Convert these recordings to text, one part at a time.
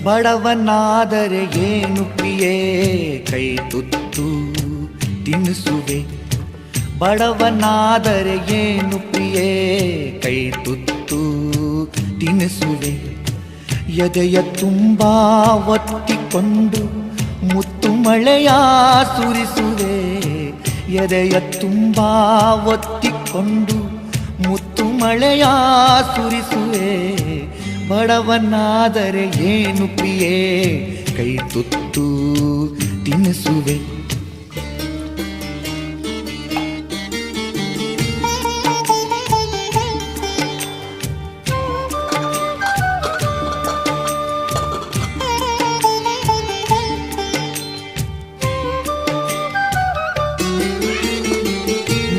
ಬಡವನಾದರೆ ಏನು ಪ್ರಿಯೇ ಕೈ ತುತ್ತು ತಿನ್ನಿಸುವೆ. ಬಡವನಾದರೆ ಏನು ಪ್ರಿಯೇ ಕೈ ತುತ್ತು ತಿನ್ನಿಸುವೆ. ಎದೆಯ ತುಂಬ ಒತ್ತಿಕೊಂಡು ಮುತ್ತು ಮಳೆಯ ಸುರಿಸುವೆ. ಎದೆಯ ತುಂಬ ಒತ್ತಿಕೊಂಡು ಮುತ್ತು ಮಳೆಯ ಸುರಿಸುವೆ. ಬಡವನಾದರೆ ಏನು ಪ್ರಿಯೇ ಕೈ ತುತ್ತು ತಿನ್ನಿಸುವೆ.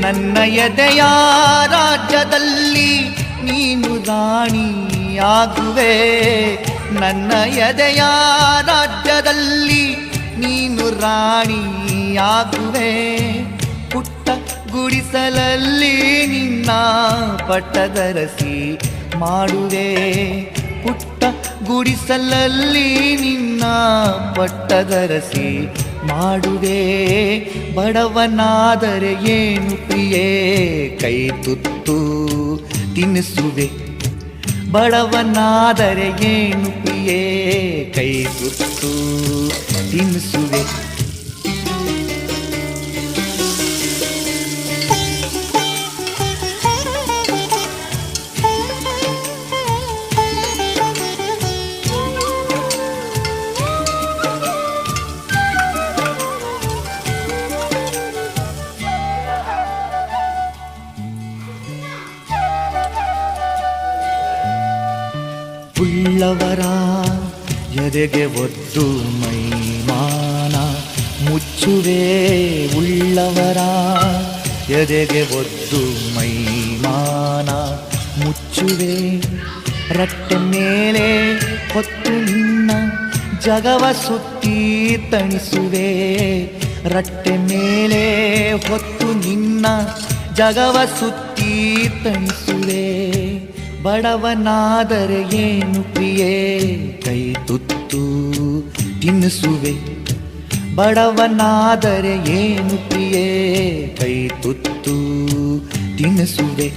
ನನ್ನ ಎದೆಯ ರಾಜ್ಯದಲ್ಲಿ ನೀನು ರಾಣಿಯಾಗುವೆ. ನನ್ನ ಎದೆಯ ರಾಜ್ಯದಲ್ಲಿ ನೀನು ರಾಣಿಯಾಗುವೆ. ಪುಟ್ಟ ಗುಡಿಸಲಲ್ಲಿ ನಿನ್ನ ಪಟ್ಟದರಸಿ ಮಾಡುವೆ. ಪುಟ್ಟ ಗುಡಿಸಲಲ್ಲಿ ನಿನ್ನ ಪಟ್ಟದರಸಿ ಮಾಡುವೆ. ಬಡವನಾದರೆ ಏನು ಪ್ರಿಯೇ ಕೈ ತುತ್ತು ತಿನ್ನಿಸುವೆ. ಬಡವನಾದರೆ ಏನು ಪ್ರಿಯೇ ಕೈ ತುತ್ತು ತಿನ್ನಿಸುವೆ. ಉಳ್ಳವರ ಎದೆಗೆ ಒದ್ದು ಮೈಮಾನ ಮುಚ್ಚುವೆ. ಉಳ್ಳವರ ಎದೆಗೆ ಒದ್ದು ಮೈಮಾನ ಮುಚ್ಚುವೆ. ರಟ್ಟೆ ಮೇಲೆ ಹೊತ್ತು ನಿನ್ನ ಜಗವ ಸುತ್ತಿ ತಣಿಸುವೆ. ರಟ್ಟೆ ಮೇಲೆ ಹೊತ್ತು ನಿನ್ನ ಜಗವ ಸುತ್ತಿ ತಣಿಸುವೆ. ಬಡವನಾದರೆ ಏನು ಪ್ರಿಯೇ ಕೈ ತುತ್ತು ತಿನ್ನಿಸುವೆ. ಬಡವನಾದರೆ ಏನು ಪ್ರಿಯೇ ಕೈ ತುತ್ತು ತಿನ್ನಿಸುವೆ.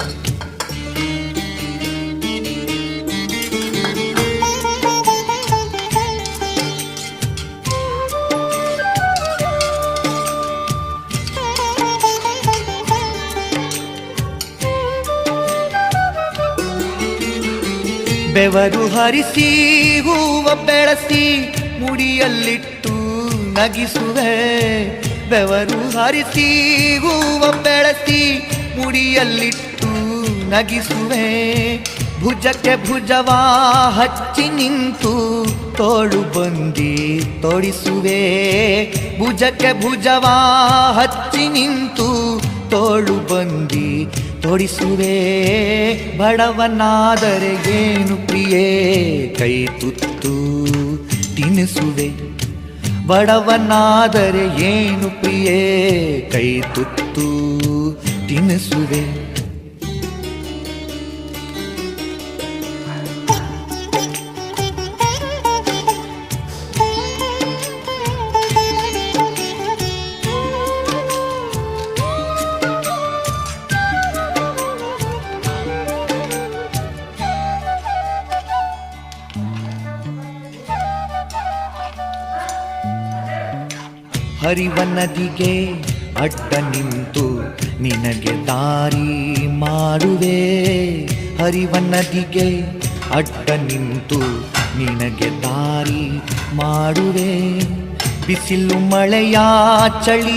ಬೆವರು ಹರಿಸಿ ಹೂವ ಬೆಳೆಸಿ ಮುಡಿಯಲ್ಲಿಟ್ಟು ನಗಿಸುವೆ. ಬೆವರು ಹರಿಸಿ ಹೂವ ಬೆಳೆಸಿ ಮುಡಿಯಲ್ಲಿಟ್ಟು ನಗಿಸುವೆ. ಭುಜಕ್ಕೆ ಭುಜವ ಹಚ್ಚಿ ನಿಂತು ತೋಳು ಬಂದಿ ತೊಡಿಸುವೆ. ಭುಜಕ್ಕೆ ಭುಜವ ಹಚ್ಚಿ ನಿಂತು ತೋಳು ಬಂದಿ ತೊಡಿಸುವೆ. ಬಡವನಾದರೆ ಏನು ಪ್ರಿಯೇ ಕೈ ತುತ್ತು ತಿನ್ನಿಸುವೆ. ಬಡವನಾದರೆ ಏನು ಪ್ರಿಯೇ ಕೈ ತುತ್ತು ತಿನ್ನಿಸುವೆ. ಹರಿವ ನದಿಗೆ ಅಡ್ಡ ನಿಂತು ನಿನಗೆ ದಾರಿ ಮಾಡುವೆ. ಹರಿವ ನದಿಗೆ ಅಡ್ಡ ನಿಂತು ನಿನಗೆ ದಾರಿ ಮಾಡುವೆ. ಬಿಸಿಲು ಮಳೆಯ ಚಳಿ